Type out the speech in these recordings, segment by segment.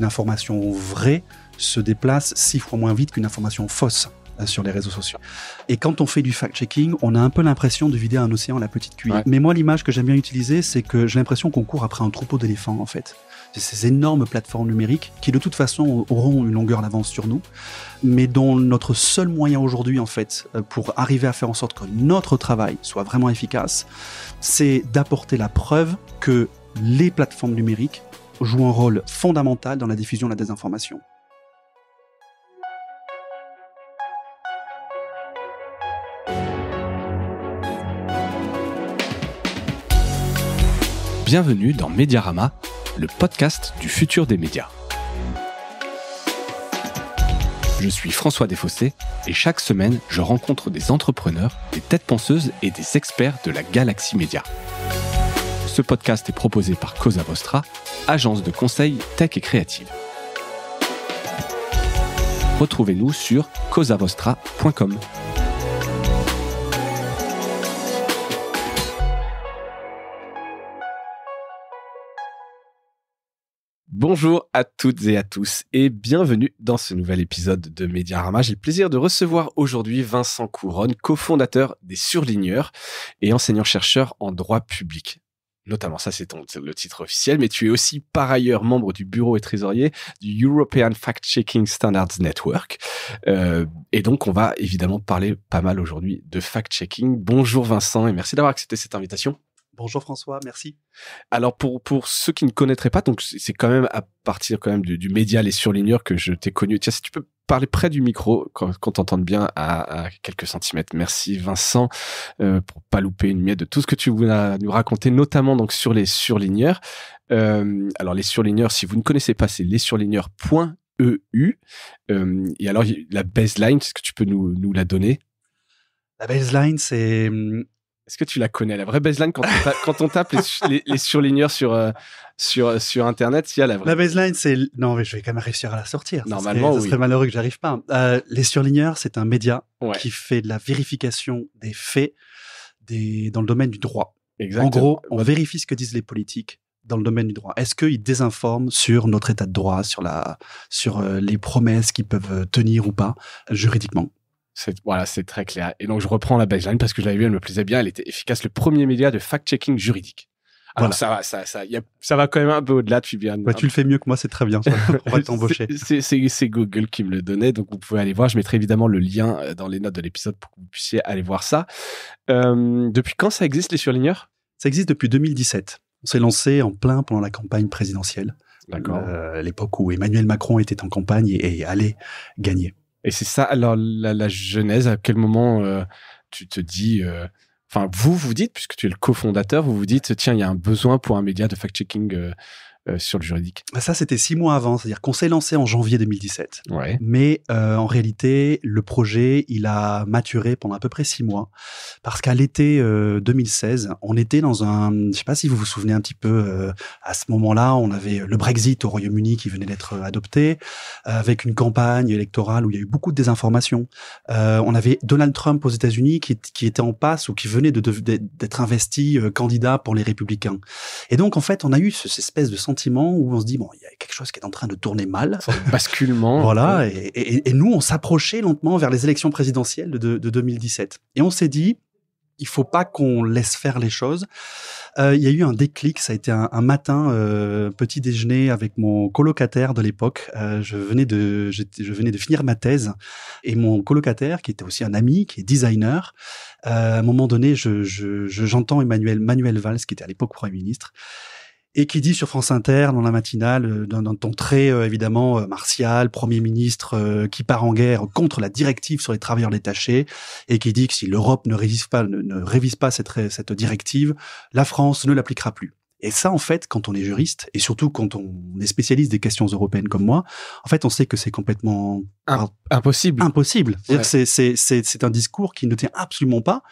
Une information vraie se déplace 6 fois moins vite qu'une information fausse sur les réseaux sociaux. Et quand on fait du fact-checking, on a un peu l'impression de vider un océan à la petite cuillère. Ouais. Mais moi, l'image que j'aime bien utiliser, c'est que j'ai l'impression qu'on court après un troupeau d'éléphants, en fait. C'est ces énormes plateformes numériques qui, de toute façon, auront une longueur d'avance sur nous, mais dont notre seul moyen aujourd'hui, en fait, pour arriver à faire en sorte que notre travail soit vraiment efficace, c'est d'apporter la preuve que les plateformes numériques jouent un rôle fondamental dans la diffusion de la désinformation. Bienvenue dans Mediarama, le podcast du futur des médias. Je suis François Desfossés et chaque semaine, je rencontre des entrepreneurs, des têtes penseuses et des experts de la galaxie média. Ce podcast est proposé par Cosa Vostra, agence de conseil tech et créative. Retrouvez-nous sur cosavostra.com. Bonjour à toutes et à tous et bienvenue dans ce nouvel épisode de Mediarama. J'ai le plaisir de recevoir aujourd'hui Vincent Couronne, cofondateur des Surligneurs et enseignant-chercheur en droit public. Notamment, ça c'est le titre officiel, mais tu es aussi par ailleurs membre du bureau et trésorier du European Fact-Checking Standards Network. Et donc, on va évidemment parler pas mal aujourd'hui de fact-checking. Bonjour Vincent et merci d'avoir accepté cette invitation. Bonjour François, merci. Alors pour ceux qui ne connaîtraient pas, donc c'est quand même à partir quand même du média Les Surligneurs que je t'ai connu. Tiens, si tu peux parler près du micro qu'on t'entende bien à quelques centimètres. Merci Vincent pour pas louper une miette de tout ce que tu voulais nous raconter, notamment donc sur Les Surligneurs. Alors Les Surligneurs, si vous ne connaissez pas, c'est lesurligneurs.eu. Et alors la baseline, est-ce que tu peux nous la donner? La baseline, c'est... Est-ce que tu la connais, la vraie baseline, quand on tape les surligneurs sur Internet, il y a la vraie. La baseline, c'est... Non, mais je vais quand même réussir à la sortir. Normalement, ça serait malheureux que j'arrive pas. Les Surligneurs, c'est un média qui fait de la vérification des faits dans le domaine du droit. Exactement. En gros, on vérifie ce que disent les politiques dans le domaine du droit. Est-ce qu'ils désinforment sur notre état de droit, sur les promesses qu'ils peuvent tenir ou pas, juridiquement? C'est très clair. Et donc, je reprends la baseline parce que je l'avais vu, elle me plaisait bien. Elle était efficace. Le premier média de fact-checking juridique. Alors, voilà. Ça va quand même un peu au-delà, tu viens. Tu le fais mieux que moi, c'est très bien. On va t'embaucher. C'est Google qui me le donnait. Donc, vous pouvez aller voir. Je mettrai évidemment le lien dans les notes de l'épisode pour que vous puissiez aller voir ça. Depuis quand ça existe, les Surligneurs? Ça existe depuis 2017. On s'est lancé en plein pendant la campagne présidentielle. D'accord. À l'époque où Emmanuel Macron était en campagne et allait gagner. Et c'est ça, alors la genèse, à quel moment tu te dis... Enfin, vous dites, puisque tu es le cofondateur, vous dites, tiens, il y a un besoin pour un média de fact-checking sur le juridique. Ça, c'était 6 mois avant, c'est-à-dire qu'on s'est lancé en janvier 2017. Ouais. Mais en réalité, le projet, il a maturé pendant à peu près 6 mois. Parce qu'à l'été 2016, on était dans je sais pas si vous vous souvenez un petit peu, à ce moment-là, on avait le Brexit au Royaume-Uni qui venait d'être adopté, avec une campagne électorale où il y a eu beaucoup de désinformation. On avait Donald Trump aux États-Unis qui était en passe ou qui venait d'être investi candidat pour les Républicains. Et donc, en fait, on a eu cette espèce de sentiment où on se dit, bon, il y a quelque chose qui est en train de tourner mal. Basculement. Voilà. Et nous, on s'approchait lentement vers les élections présidentielles de 2017. Et on s'est dit, il faut pas qu'on laisse faire les choses. Il y a eu un déclic, ça a été un matin, petit déjeuner avec mon colocataire de l'époque. Je venais de finir ma thèse et mon colocataire, qui était aussi un ami, qui est designer, à un moment donné, j'entends Manuel Valls, qui était à l'époque Premier ministre, et qui dit sur France Inter, dans la matinale, d'un ton très évidemment martial, Premier ministre qui part en guerre contre la directive sur les travailleurs détachés, et qui dit que si l'Europe ne révise pas cette directive, la France ne l'appliquera plus. Et ça, en fait, quand on est juriste, et surtout quand on est spécialiste des questions européennes comme moi, en fait, on sait que c'est complètement impossible. C'est-à-dire que c'est un discours qui ne tient absolument pas,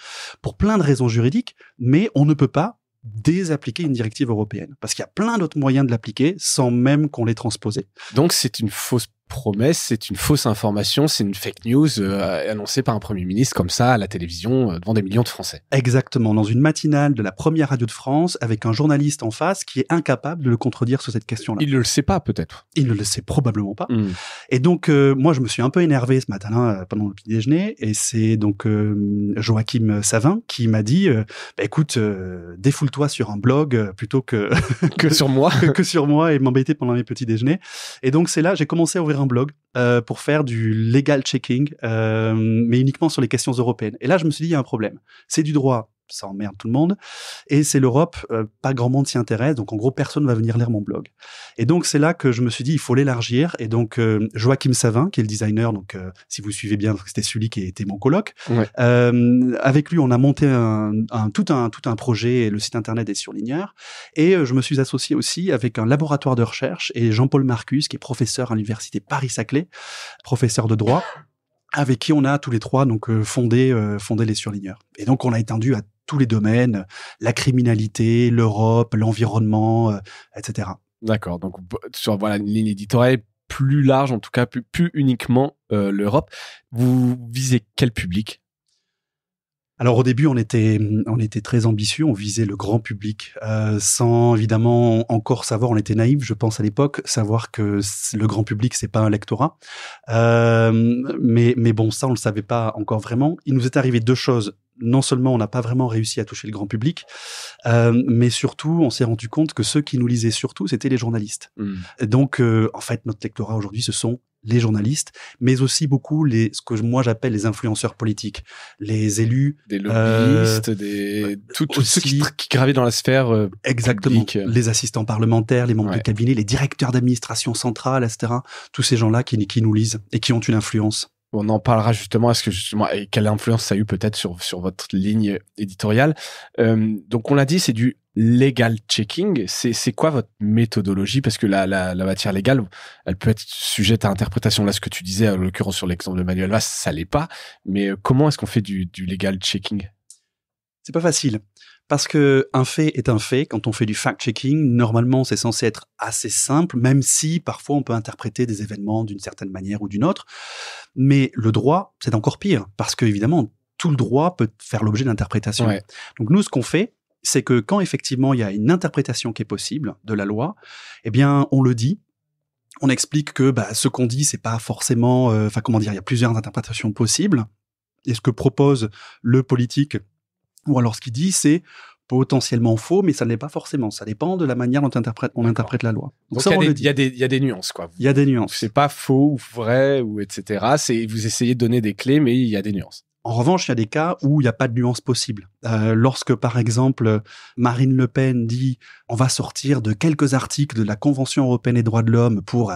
pour plein de raisons juridiques, mais on ne peut pas désappliquer une directive européenne. Parce qu'il y a plein d'autres moyens de l'appliquer sans même qu'on l'ait transposée. Donc, c'est une fausse promesse, c'est une fausse information, c'est une fake news annoncée par un Premier ministre comme ça à la télévision devant des millions de Français. Exactement, dans une matinale de la première radio de France avec un journaliste en face qui est incapable de le contredire sur cette question-là. Il ne le sait pas peut-être. Il ne le sait probablement pas. Et donc, moi, je me suis un peu énervé ce matin-là pendant le petit déjeuner et c'est donc Joachim Savin qui m'a dit écoute, défoule-toi sur un blog plutôt que sur moi que sur moi et m'embêter pendant mes petits déjeuners. Et donc c'est là j'ai commencé à ouvrir un blog pour faire du legal checking, mais uniquement sur les questions européennes. Et là je me suis dit il y a un problème. C'est du droit, ça emmerde tout le monde, et c'est l'Europe, pas grand monde s'y intéresse, donc en gros personne va venir lire mon blog. Et donc c'est là que je me suis dit il faut l'élargir, et donc Joachim Savin, qui est le designer, donc si vous suivez bien, c'était celui qui était mon coloc, avec lui on a monté tout un projet, le site internet des surligneurs, et je me suis associé aussi avec un laboratoire de recherche, et Jean-Paul Marcus, qui est professeur à l'université Paris-Saclay, professeur de droit, avec qui on a tous les trois donc fondé les surligneurs. Et donc on a étendu à tous les domaines, la criminalité, l'Europe, l'environnement, etc. D'accord. Donc sur une ligne éditoriale plus large, en tout cas plus uniquement l'Europe. Vous visez quel public ? Alors au début, on était très ambitieux, on visait le grand public, sans évidemment encore savoir, on était naïfs, je pense à l'époque, savoir que le grand public c'est pas un lectorat. Mais bon, ça on le savait pas encore vraiment. Il nous est arrivé deux choses. Non seulement on n'a pas vraiment réussi à toucher le grand public, mais surtout on s'est rendu compte que ceux qui nous lisaient surtout c'était les journalistes. Donc en fait notre lectorat aujourd'hui ce sont les journalistes, mais aussi beaucoup ce que moi j'appelle les influenceurs politiques, les élus, des lobbyistes, tous ceux qui gravitent dans la sphère exactement, publique. Les assistants parlementaires, les membres de cabinet, les directeurs d'administration centrale, etc. Tous ces gens-là qui nous lisent et qui ont une influence. On en parlera justement. Et quelle influence ça a eu peut-être sur votre ligne éditoriale. Donc on l'a dit, c'est du legal checking. C'est quoi votre méthodologie ? Parce que la matière légale, elle peut être sujette à interprétation. Là, ce que tu disais, en l'occurrence sur l'exemple de Manuel Valls, ça l'est pas. Mais comment est-ce qu'on fait du legal checking ? C'est pas facile. Parce que un fait est un fait. Quand on fait du fact-checking, normalement, c'est censé être assez simple, même si parfois on peut interpréter des événements d'une certaine manière ou d'une autre. Mais le droit, c'est encore pire, parce que évidemment, tout le droit peut faire l'objet d'interprétation. Ouais. Donc nous, ce qu'on fait, c'est que quand effectivement il y a une interprétation qui est possible de la loi, eh bien, on le dit. On explique que ce qu'on dit, c'est pas forcément. Il y a plusieurs interprétations possibles. Et ce que propose le politique, ou alors ce qu'il dit, c'est potentiellement faux, mais ça ne l'est pas forcément. Ça dépend de la manière dont on interprète la loi. Donc il y a des nuances, quoi. Il y a des nuances. C'est pas faux ou vrai ou etc. Vous essayez de donner des clés, mais il y a des nuances. En revanche, il y a des cas où il n'y a pas de nuance possible. Lorsque, par exemple, Marine Le Pen dit « on va sortir de quelques articles de la Convention européenne des droits de l'homme pour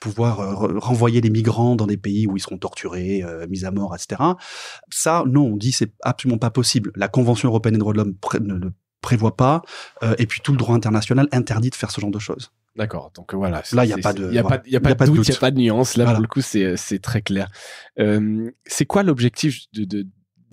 pouvoir renvoyer les migrants dans des pays où ils seront torturés, mis à mort, etc. » Ça, non, on dit « c'est absolument pas possible. La Convention européenne des droits de l'homme ne le prévoit pas, et puis tout le droit international interdit de faire ce genre de choses. » D'accord. Donc voilà. Là, il n'y a pas de, il y a pas de doute, il n'y a pas de nuance. Là, pour le coup, c'est très clair. C'est quoi l'objectif des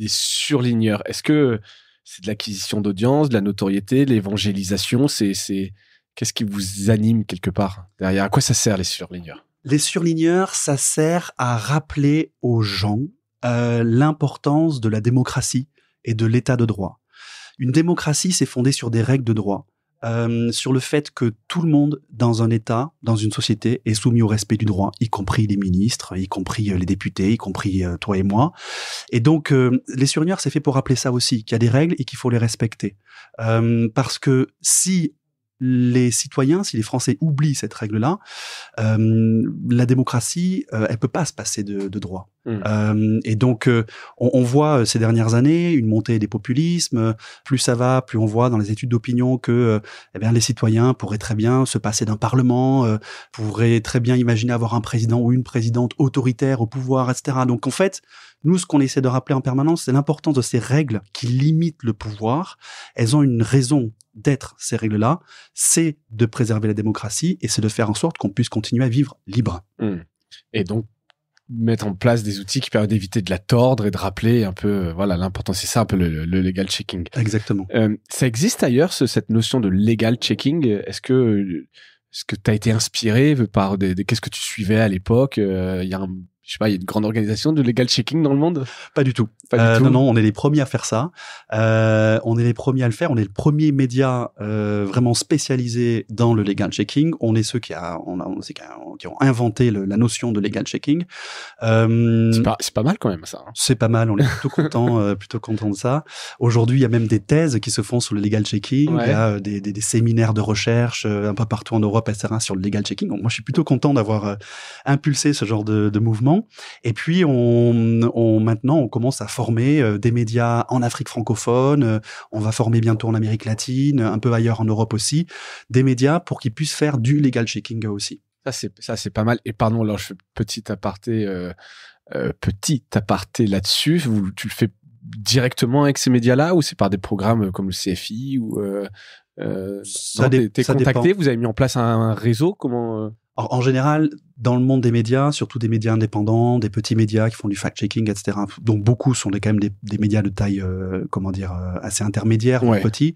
surligneurs ? Est-ce que c'est de l'acquisition d'audience, de la notoriété, de l'évangélisation ? Qu'est-ce qui vous anime quelque part derrière ? À quoi ça sert les surligneurs ? Les surligneurs, ça sert à rappeler aux gens l'importance de la démocratie et de l'état de droit. Une démocratie, c'est fondé sur des règles de droit. Sur le fait que tout le monde dans un État, dans une société, est soumis au respect du droit, y compris les ministres, y compris les députés, y compris toi et moi. Et donc, les surligneurs, c'est fait pour rappeler ça aussi, qu'il y a des règles et qu'il faut les respecter. Parce que si les citoyens, si les Français oublient cette règle-là, la démocratie, elle peut pas se passer de droit. Et donc, on voit ces dernières années une montée des populismes. Plus ça va, plus on voit dans les études d'opinion que les citoyens pourraient très bien se passer d'un parlement, pourraient très bien imaginer avoir un président ou une présidente autoritaire au pouvoir, etc. Donc en fait, nous, ce qu'on essaie de rappeler en permanence, c'est l'importance de ces règles qui limitent le pouvoir. Elles ont une raison d'être, ces règles-là, c'est de préserver la démocratie et c'est de faire en sorte qu'on puisse continuer à vivre libre. Et donc, mettre en place des outils qui permettent d'éviter de la tordre et de rappeler un peu l'importance. C'est ça un peu le legal checking. Exactement. Ça existe ailleurs, cette notion de legal checking. Est-ce que Est-ce que tu as été inspiré par qu'est-ce que tu suivais à l'époque? Il y a il y a une grande organisation de legal checking dans le monde? Pas du tout. Non, on est les premiers à faire ça. On est les premiers à le faire. On est le premier média vraiment spécialisé dans le legal checking. On est ceux qui ont inventé la notion de legal checking. C'est pas mal quand même ça. Hein. C'est pas mal. On est plutôt content de ça. Aujourd'hui, il y a même des thèses qui se font sur le legal checking. Ouais. Il y a des séminaires de recherche un peu partout en Europe, etc. sur le legal checking. Donc, moi, je suis plutôt content d'avoir impulsé ce genre de mouvement. Et puis, maintenant, on commence à former des médias en Afrique francophone. On va former bientôt en Amérique latine, un peu ailleurs en Europe aussi, des médias pour qu'ils puissent faire du legal checking aussi. Ça, c'est pas mal. Et pardon, alors je fais petit aparté là-dessus. Tu le fais directement avec ces médias-là ou c'est par des programmes comme le CFI ou t'es contacté, dépend. Vous avez mis en place un réseau, comment En général, dans le monde des médias, surtout des médias indépendants, des petits médias qui font du fact-checking, etc., dont beaucoup sont quand même des médias de taille, assez intermédiaire, ouais. Petits,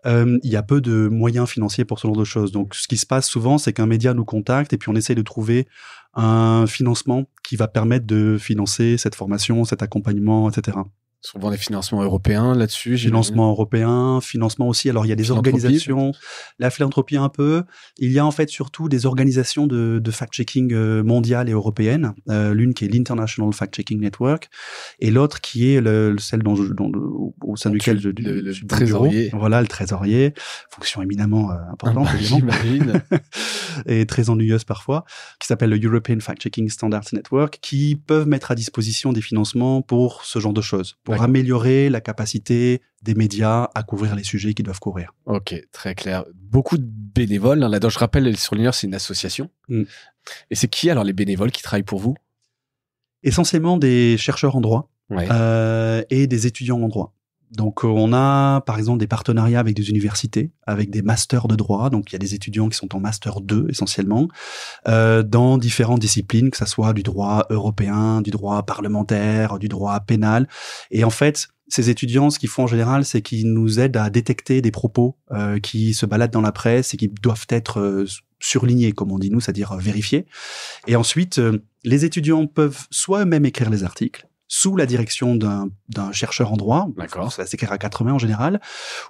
il y a peu de moyens financiers pour ce genre de choses. Donc, ce qui se passe souvent, c'est qu'un média nous contacte et puis on essaie de trouver un financement qui va permettre de financer cette formation, cet accompagnement, etc. Souvent des financements européens là-dessus. Financement européen, financement aussi. Alors, il y a des organisations, la philanthropie un peu. Il y a en fait surtout des organisations de fact-checking mondiales et européennes. L'une qui est l'International Fact-Checking Network et l'autre qui est celle au sein duquel le trésorier. Voilà, le trésorier. Fonction éminemment importante, j'imagine. Et très ennuyeuse parfois, qui s'appelle le European Fact-Checking Standards Network, qui peuvent mettre à disposition des financements pour ce genre de choses, pour améliorer la capacité des médias à couvrir les sujets qu'ils doivent couvrir. Ok, très clair. Beaucoup de bénévoles. Là-dedans, je rappelle, les Surligneurs, c'est une association. Et c'est qui alors les bénévoles qui travaillent pour vous? Essentiellement des chercheurs en droit et des étudiants en droit. Donc, on a, par exemple, des partenariats avec des universités, avec des masters de droit. Donc, il y a des étudiants qui sont en master 2, essentiellement, dans différentes disciplines, que ça soit du droit européen, du droit parlementaire, du droit pénal. Et en fait, ces étudiants, ce qu'ils font en général, c'est qu'ils nous aident à détecter des propos qui se baladent dans la presse et qui doivent être surlignés, comme on dit nous, c'est-à-dire vérifiés. Et ensuite, les étudiants peuvent soit eux-mêmes écrire les articles, sous la direction d'un chercheur en droit. D'accord. Ça va s'écrire à 4 mains en général.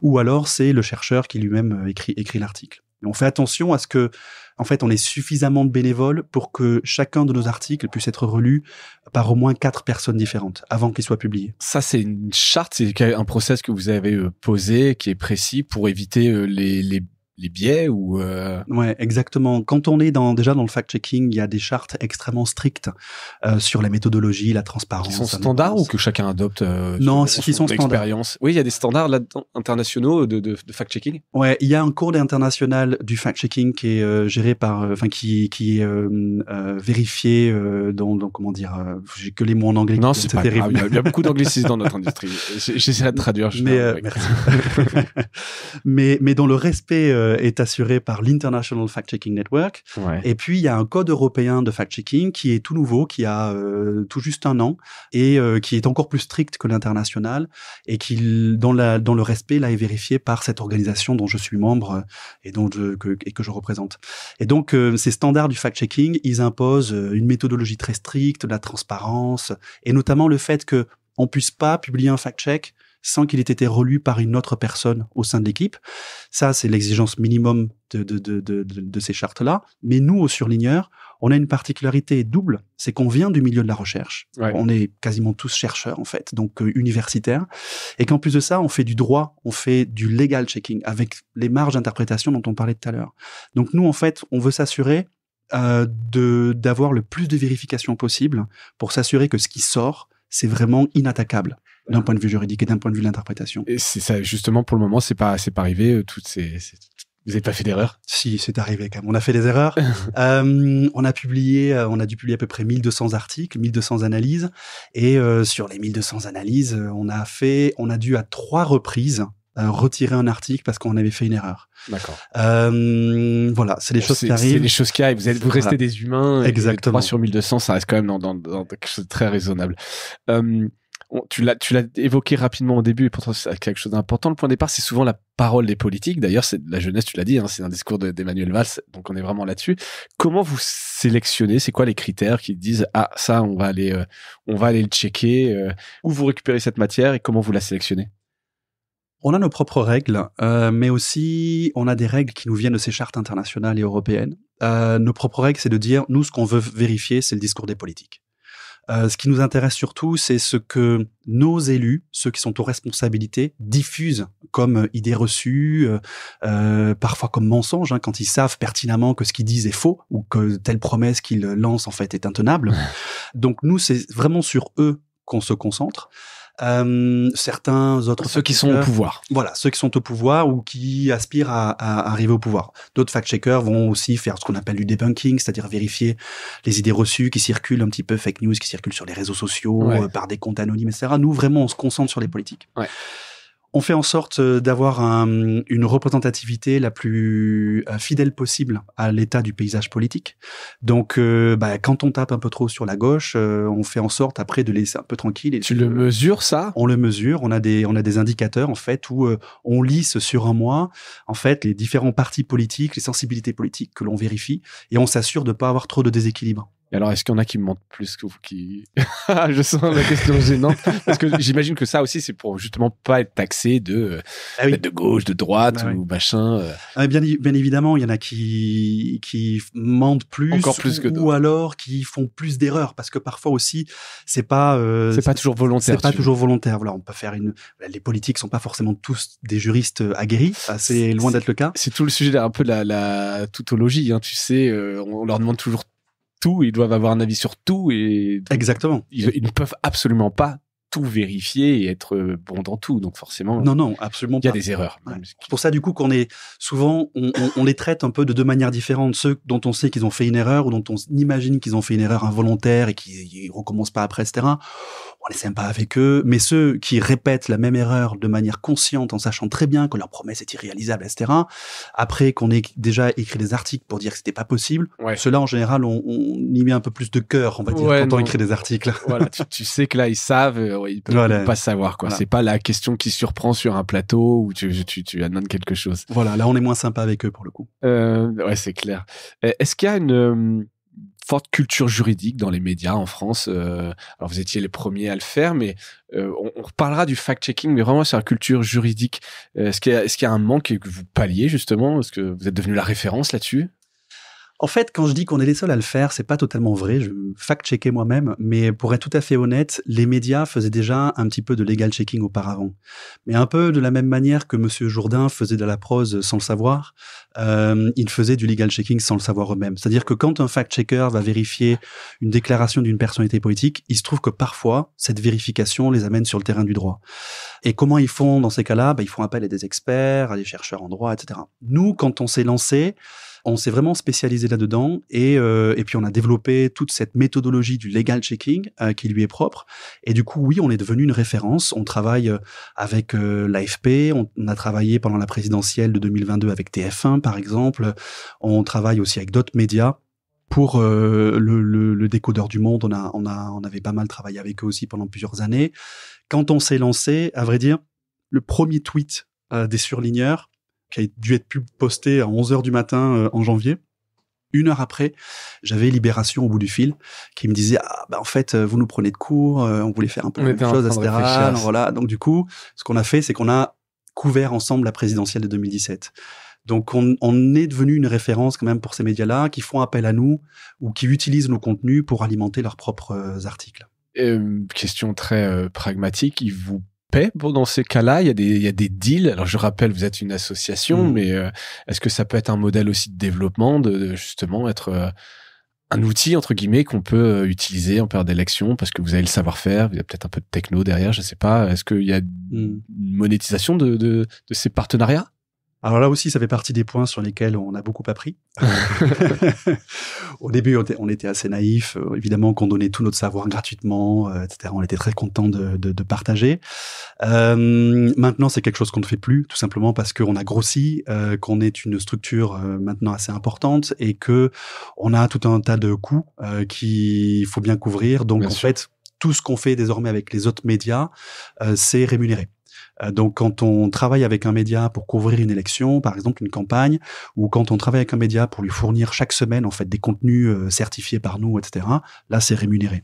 Ou alors, c'est le chercheur qui lui-même écrit l'article. Et on fait attention à ce que, en fait, on ait suffisamment de bénévoles pour que chacun de nos articles puisse être relu par au moins 4 personnes différentes avant qu'il soit publié. Ça, c'est une charte, c'est un process que vous avez posé, qui est précis pour éviter les biais ou Ouais, exactement. Quand on est déjà dans le fact-checking, il y a des chartes extrêmement strictes sur la méthodologie, la transparence. Qui sont standards ou que chacun adopte Non, qui sont standards. Oui, il y a des standards là-dedans, internationaux de fact-checking. Ouais, il y a un cours international du fact-checking qui est géré par, qui est vérifié dans comment dire, j'ai que les mots en anglais. Non, c'est pas terrible. Grave. Il y a beaucoup d'anglicismes dans notre industrie. J'essaierai de traduire. Merci. mais dans le respect est assuré par l'International Fact-Checking Network. Ouais. Et puis, il y a un code européen de fact-checking qui est tout nouveau, qui a tout juste 1 an et qui est encore plus strict que l'international et qui, dans le respect, là, est vérifié par cette organisation dont je suis membre et que je représente. Et donc, ces standards du fact-checking, ils imposent une méthodologie très stricte, de la transparence et notamment le fait que on puisse pas publier un fact-check sans qu'il ait été relu par une autre personne au sein de l'équipe. Ça, c'est l'exigence minimum de ces chartes-là. Mais nous, aux Surligneurs, on a une particularité double, c'est qu'on vient du milieu de la recherche. Ouais. On est quasiment tous chercheurs, en fait, donc universitaires. Et qu'en plus de ça, on fait du droit, on fait du legal checking, avec les marges d'interprétation dont on parlait tout à l'heure. Donc nous, en fait, on veut s'assurer d'avoir le plus de vérifications possible pour s'assurer que ce qui sort, c'est vraiment inattaquable d'un point de vue juridique et d'un point de vue de l'interprétation. Et c'est ça, justement, pour le moment, c'est pas arrivé, vous n'avez pas fait d'erreurs? Si, c'est arrivé quand même. On a fait des erreurs. On a dû publier à peu près 1200 articles, 1200 analyses. Et sur les 1200 analyses, on a dû à 3 reprises retirer un article parce qu'on avait fait une erreur. D'accord. Voilà, c'est des choses qui arrivent. C'est des choses qui arrivent. Vous restez des humains. Exactement. 3 sur 1200, ça reste quand même dans quelque chose de très raisonnable. Tu l'as évoqué rapidement au début, et pourtant c'est quelque chose d'important. Le point de départ, c'est souvent la parole des politiques. D'ailleurs, c'est la jeunesse, tu l'as dit, c'est un discours d'Emmanuel Valls, donc on est vraiment là-dessus. Comment vous sélectionnez? C'est quoi les critères qui disent ça, on va aller le checker, où vous récupérez cette matière et comment vous la sélectionnez? On a nos propres règles, mais aussi on a des règles qui nous viennent de ces chartes internationales et européennes. Nos propres règles, c'est de dire, nous, ce qu'on veut vérifier, c'est le discours des politiques. Ce qui nous intéresse surtout, c'est ce que nos élus, ceux qui sont aux responsabilités, diffusent comme idées reçues, parfois comme mensonges, quand ils savent pertinemment que ce qu'ils disent est faux ou que telle promesse qu'ils lancent en fait est intenable. Donc nous, c'est vraiment sur eux qu'on se concentre. Certains autres ceux qui sont au pouvoir. Voilà, ceux qui sont au pouvoir ou qui aspirent à arriver au pouvoir. D'autres fact-checkers vont aussi faire ce qu'on appelle du debunking, c'est-à-dire vérifier les idées reçues qui circulent un petit peu, fake news qui circulent sur les réseaux sociaux, par des comptes anonymes, etc. Nous, vraiment, on se concentre sur les politiques. Ouais. On fait en sorte d'avoir une représentativité la plus fidèle possible à l'état du paysage politique. Donc, quand on tape un peu trop sur la gauche, on fait en sorte après de laisser un peu tranquille. Et tu le mesures, ça? On le mesure. On a des indicateurs, en fait, où on lisse sur un mois, en fait, les différents partis politiques, les sensibilités politiques que l'on vérifie, et on s'assure de ne pas avoir trop de déséquilibre. Et alors, est-ce qu'il y en a qui me mentent plus que vous qui... Je sens la question gênante. Parce que j'imagine que ça aussi, c'est pour justement pas être taxé de gauche, de droite ou machin. Bien évidemment, il y en a qui mentent plus. Encore plus que d'autres. Ou alors qui font plus d'erreurs. Parce que parfois aussi, c'est pas toujours volontaire. C'est pas toujours volontaire. Voilà, on peut faire les politiques sont pas forcément tous des juristes aguerris. C'est loin d'être le cas. C'est tout le sujet un peu de la tautologie, tu sais, on leur demande toujours tout, ils doivent avoir un avis sur tout et exactement. Ils ne peuvent absolument pas tout vérifier et être bons dans tout, donc forcément non, absolument pas. Il y a des erreurs. Ouais. C'est pour ça du coup qu'on est souvent on les traite un peu de deux manières différentes, ceux dont on sait qu'ils ont fait une erreur ou dont on imagine qu'ils ont fait une erreur involontaire et qu'ils recommencent pas après, etc. On les aime pas avec eux, mais ceux qui répètent la même erreur de manière consciente en sachant très bien que leur promesse est irréalisable, etc. Après qu'on ait déjà écrit des articles pour dire que c'était pas possible, ceux-là en général on y met un peu plus de cœur, on va dire, quand on écrit des articles. Voilà, tu sais que là ils savent, ils peuvent pas savoir quoi. Voilà. C'est pas la question qui surprend sur un plateau où tu annonces quelque chose. Voilà, là on est moins sympa avec eux pour le coup. Ouais, c'est clair. Est-ce qu'il y a une forte culture juridique dans les médias en France? Alors vous étiez les premiers à le faire, mais on reparlera du fact-checking, mais vraiment sur la culture juridique. Est-ce qu'il y a un manque que vous palliez justement? Est-ce que vous êtes devenu la référence là-dessus? En fait, quand je dis qu'on est les seuls à le faire, c'est pas totalement vrai. Je fact-checkais moi-même, mais pour être tout à fait honnête, les médias faisaient déjà un petit peu de legal checking auparavant. Mais un peu de la même manière que Monsieur Jourdain faisait de la prose sans le savoir, il faisait du legal checking sans le savoir eux-mêmes. C'est-à-dire que quand un fact-checker va vérifier une déclaration d'une personnalité politique, il se trouve que parfois, cette vérification les amène sur le terrain du droit. Et comment ils font dans ces cas-là? Ils font appel à des experts, à des chercheurs en droit, etc. Nous, quand on s'est lancé, on s'est vraiment spécialisé là-dedans et puis on a développé toute cette méthodologie du legal checking qui lui est propre. Et du coup, oui, on est devenu une référence. On travaille avec l'AFP, on a travaillé pendant la présidentielle de 2022 avec TF1, par exemple. On travaille aussi avec d'autres médias. Pour le Décodeur du Monde, on avait pas mal travaillé avec eux aussi pendant plusieurs années. Quand on s'est lancé, à vrai dire, le premier tweet des surligneurs, qui a dû être posté à 11h du matin en janvier. 1 heure après, j'avais Libération au bout du fil qui me disait en fait vous nous prenez de court, on voulait faire un peu la même chose, etc. Alors, voilà, donc du coup, ce qu'on a fait, c'est qu'on a couvert ensemble la présidentielle de 2017. Donc on est devenu une référence quand même pour ces médias-là qui font appel à nous ou qui utilisent nos contenus pour alimenter leurs propres articles. Question très pragmatique, ils vous paient dans ces cas-là? Il y a des deals. Alors je rappelle, vous êtes une association, mais est-ce que ça peut être un modèle aussi de développement, de justement être un outil entre guillemets qu'on peut utiliser en période d'élection parce que vous avez le savoir-faire, il y a peut-être un peu de techno derrière, je sais pas. Est-ce qu'il y a une monétisation de ces partenariats? Alors là aussi, ça fait partie des points sur lesquels on a beaucoup appris. Au début, on était assez naïfs, évidemment, qu'on donnait tout notre savoir gratuitement, etc. On était très contents de partager. Maintenant, c'est quelque chose qu'on ne fait plus, tout simplement parce qu'on a grossi, qu'on est une structure maintenant assez importante et que on a tout un tas de coûts qu'il faut bien couvrir. Donc, bien en sûr. Fait, tout ce qu'on fait désormais avec les autres médias, c'est rémunéré. Donc, quand on travaille avec un média pour couvrir une élection, par exemple une campagne, ou quand on travaille avec un média pour lui fournir chaque semaine en fait des contenus certifiés par nous, etc. Là, c'est rémunéré.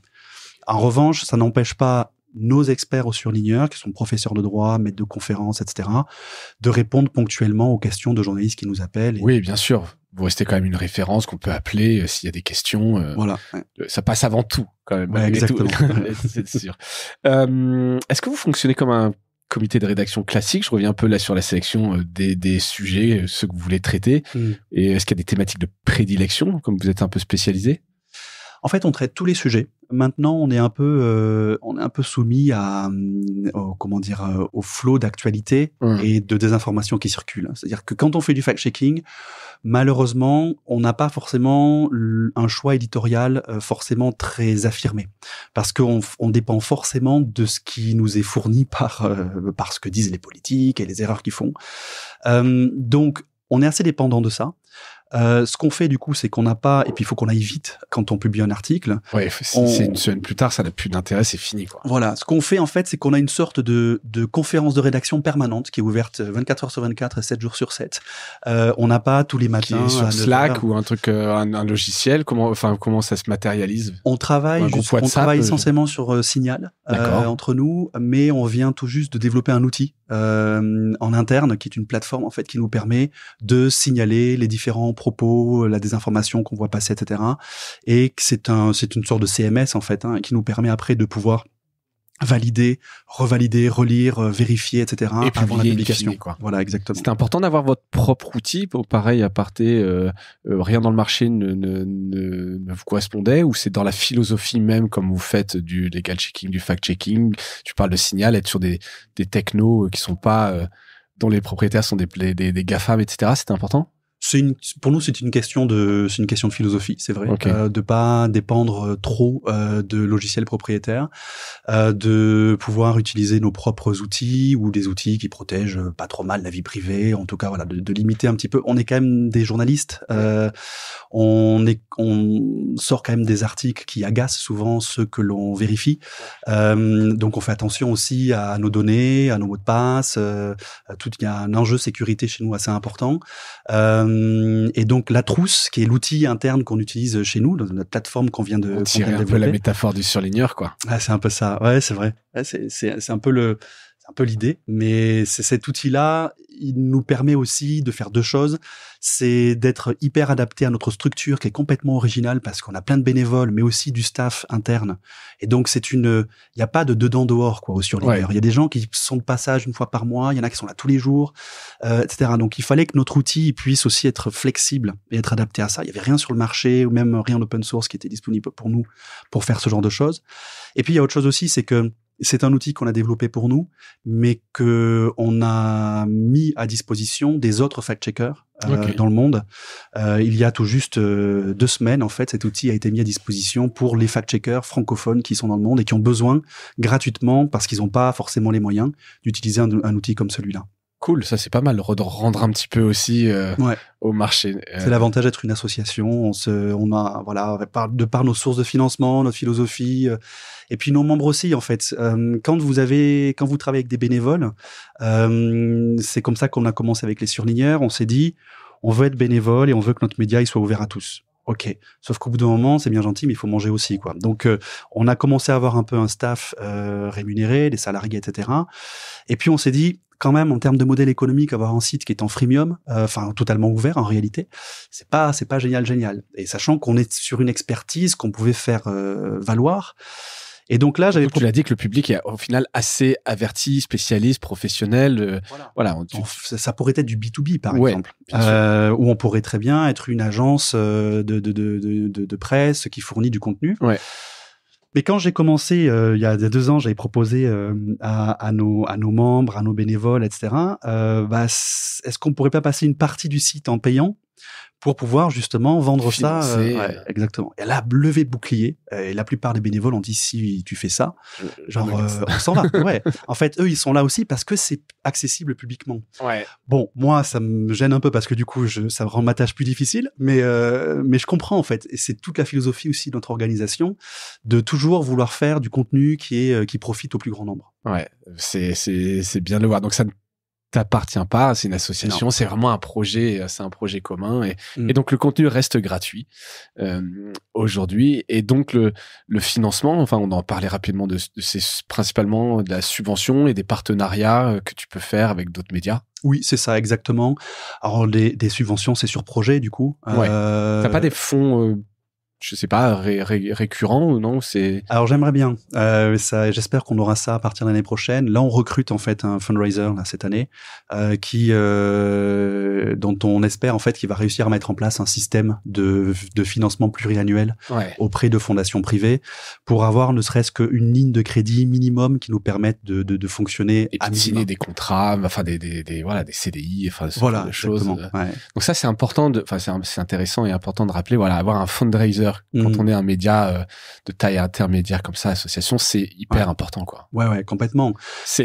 En revanche, ça n'empêche pas nos experts au surligneur, qui sont professeurs de droit, maîtres de conférences, etc., de répondre ponctuellement aux questions de journalistes qui nous appellent. Oui, bien sûr. Vous restez quand même une référence qu'on peut appeler s'il y a des questions. Voilà. Ça passe avant tout, quand même. Ouais, exactement. C'est sûr. Est-ce que vous fonctionnez comme un comité de rédaction classique? Je reviens un peu là sur la sélection des sujets, ceux que vous voulez traiter. Et est-ce qu'il y a des thématiques de prédilection, comme vous êtes un peu spécialisé? En fait, on traite tous les sujets. Maintenant, on est un peu soumis au flot d'actualité et de désinformation qui circulent. C'est-à-dire que quand on fait du fact-checking, malheureusement, on n'a pas forcément un choix éditorial forcément très affirmé, parce qu'on dépend forcément de ce qui nous est fourni par ce que disent les politiques et les erreurs qu'ils font. Donc, on est assez dépendant de ça. Ce qu'on fait du coup, c'est qu'on n'a pas, et puis il faut qu'on aille vite quand on publie un article. Ouais, c'est une semaine plus tard, ça n'a plus d'intérêt, c'est fini, quoi. Voilà, ce qu'on fait en fait, c'est qu'on a une sorte de conférence de rédaction permanente qui est ouverte 24 heures sur 24 et 7 jours sur 7. On n'a pas tous les matins. Qui est sur Slack ou un truc, un logiciel. Comment ça se matérialise? On travaille essentiellement sur Signal entre nous, mais on vient tout juste de développer un outil en interne qui est une plateforme en fait qui nous permet de signaler les différents propos, la désinformation qu'on voit passer, etc. Et c'est une sorte de CMS en fait qui nous permet après de pouvoir valider, revalider, relire, vérifier, etc. Et avant la publication. Fini, quoi. Voilà, exactement. C'est important d'avoir votre propre outil. Pareil, à parté, rien dans le marché ne vous correspondait, ou c'est dans la philosophie même, comme vous faites du legal checking, du fact checking. Tu parles de Signal, être sur des technos qui sont pas dont les propriétaires sont des GAFAM, etc. C'était important? Pour nous, c'est une question de philosophie, c'est vrai, de pas dépendre trop de logiciels propriétaires, de pouvoir utiliser nos propres outils ou des outils qui protègent pas trop mal la vie privée, en tout cas voilà, de limiter un petit peu. On est quand même des journalistes, on sort quand même des articles qui agacent souvent ceux que l'on vérifie, donc on fait attention aussi à nos données, à nos mots de passe, il y a un enjeu sécurité chez nous assez important. Et donc la trousse, qui est l'outil interne qu'on utilise chez nous, dans notre plateforme qu'on vient de développer. On tirait un peu la métaphore du surligneur, quoi. Ah, c'est un peu ça. Ouais, c'est vrai. Ouais, c'est un peu l'idée, mais c'est cet outil-là, il nous permet aussi de faire deux choses. C'est d'être hyper adapté à notre structure qui est complètement originale parce qu'on a plein de bénévoles, mais aussi du staff interne. Et donc il n'y a pas de dedans dehors, quoi, au surligneur. Il y a des gens qui sont de passage une fois par mois, il y en a qui sont là tous les jours, etc. Donc il fallait que notre outil puisse aussi être flexible et être adapté à ça. Il y avait rien sur le marché ou même rien en open source qui était disponible pour nous pour faire ce genre de choses. Et puis il y a autre chose aussi, c'est que c'est un outil qu'on a développé pour nous, mais que on a mis à disposition des autres fact-checkers dans le monde. Il y a tout juste 2 semaines, en fait, cet outil a été mis à disposition pour les fact-checkers francophones qui sont dans le monde et qui ont besoin gratuitement, parce qu'ils n'ont pas forcément les moyens, d'utiliser un outil comme celui-là. Cool, ça c'est pas mal, rendre un petit peu aussi au marché. C'est l'avantage d'être une association. On a voilà, de par nos sources de financement, notre philosophie, et puis nos membres aussi en fait. Quand vous travaillez avec des bénévoles, c'est comme ça qu'on a commencé avec les surligneurs. On s'est dit, on veut être bénévole et on veut que notre média il soit ouvert à tous. Ok. Sauf qu'au bout d'un moment, c'est bien gentil, mais il faut manger aussi, quoi. Donc, on a commencé à avoir un peu un staff rémunéré, des salariés, etc. Et puis, on s'est dit, quand même, en termes de modèle économique, avoir un site qui est en freemium, totalement ouvert en réalité, c'est pas génial. Et sachant qu'on est sur une expertise qu'on pouvait faire valoir. Et donc là, tu l'as dit que le public est au final assez averti, spécialiste, professionnel. Voilà. Ça pourrait être du B2B par exemple, où on pourrait très bien être une agence de presse qui fournit du contenu. Ouais. Mais quand j'ai commencé, il y a 2 ans, j'avais proposé à nos membres, à nos bénévoles, etc. Est-ce qu'on pourrait pas passer une partie du site en payant pour pouvoir justement vendre Financer, ça. Exactement. Et là, lever de bouclier. Et la plupart des bénévoles ont dit si tu fais ça, on s'en va. Ouais. En fait, eux, ils sont là aussi parce que c'est accessible publiquement. Ouais. Bon, moi, ça me gêne un peu parce que du coup, ça rend ma tâche plus difficile, mais je comprends en fait. Et c'est toute la philosophie aussi de notre organisation de toujours vouloir faire du contenu qui profite au plus grand nombre. Ouais, c'est bien de le voir. Donc ça t'appartient pas, c'est une association, c'est vraiment un projet, c'est un projet commun et donc le contenu reste gratuit aujourd'hui et donc le financement, enfin on en parlait rapidement c'est principalement de la subvention et des partenariats que tu peux faire avec d'autres médias. Oui, c'est ça exactement. Alors des subventions, c'est sur projet du coup. Ouais. T'as pas des fonds je sais pas, récurrent ou non, c'est... Alors j'aimerais bien. J'espère qu'on aura ça à partir de l'année prochaine. Là, on recrute en fait un fundraiser là cette année, dont on espère en fait qu'il va réussir à mettre en place un système de financement pluriannuel auprès de fondations privées pour avoir ne serait-ce qu'une ligne de crédit minimum qui nous permette de fonctionner. Et de signer des contrats, enfin des CDI, enfin ce voilà, genre de choses. Ouais. Donc ça c'est important c'est intéressant et important de rappeler, voilà, avoir un fundraiser quand on est un média de taille intermédiaire comme ça, association, c'est hyper important, quoi. Ouais, complètement. Ça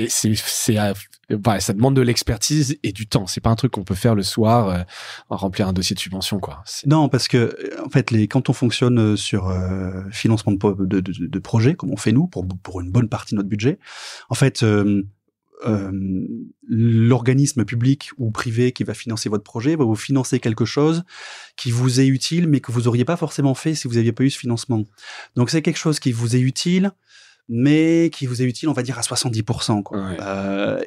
demande de l'expertise et du temps. C'est pas un truc qu'on peut faire le soir, remplir un dossier de subvention, quoi. Non, parce que en fait, quand on fonctionne sur financement de projets, comme on fait nous, pour une bonne partie de notre budget, en fait. L'organisme public ou privé qui va financer votre projet va vous financer quelque chose qui vous est utile, mais que vous auriez pas forcément fait si vous n'aviez pas eu ce financement. Donc c'est quelque chose qui vous est utile, mais qui vous est utile, on va dire, à 70%, quoi. Ouais.